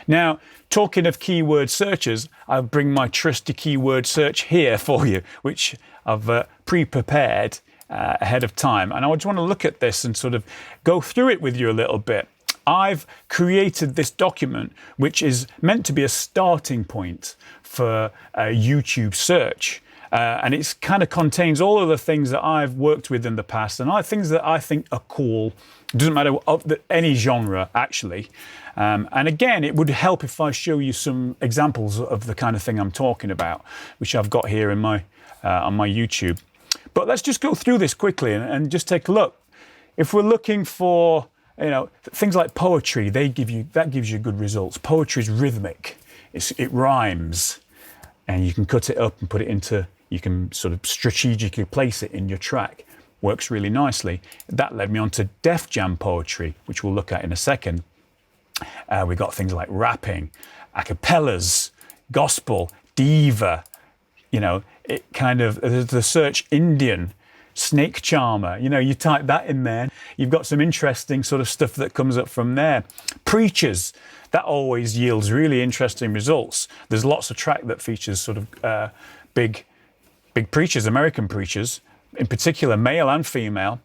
Now, talking of keyword searches, I'll bring my trusty keyword search here for you, which I've pre-prepared ahead of time. And I just want to look at this and sort of go through it with you a little bit. I've created this document, which is meant to be a starting point for a YouTube search. And it kind of contains all of the things that I've worked with in the past and things that I think are cool. It doesn't matter of any genre, actually. And again, it would help if I show you some examples of the kind of thing I'm talking about, which I've got here in my on my YouTube. But let's just go through this quickly and just take a look. If we're looking for, things like poetry, that gives you good results. Poetry is rhythmic, it rhymes, and you can cut it up and put it into. You can sort of strategically place it in your track. Works really nicely. That led me on to Def Jam poetry, which we'll look at in a second. We've got things like rapping, a cappellas, gospel, diva, it kind of, the search Indian, snake charmer, you type that in there, you've got some interesting sort of stuff that comes up from there. Preachers, that always yields really interesting results. There's lots of track that features sort of big preachers, American preachers, in particular male and female.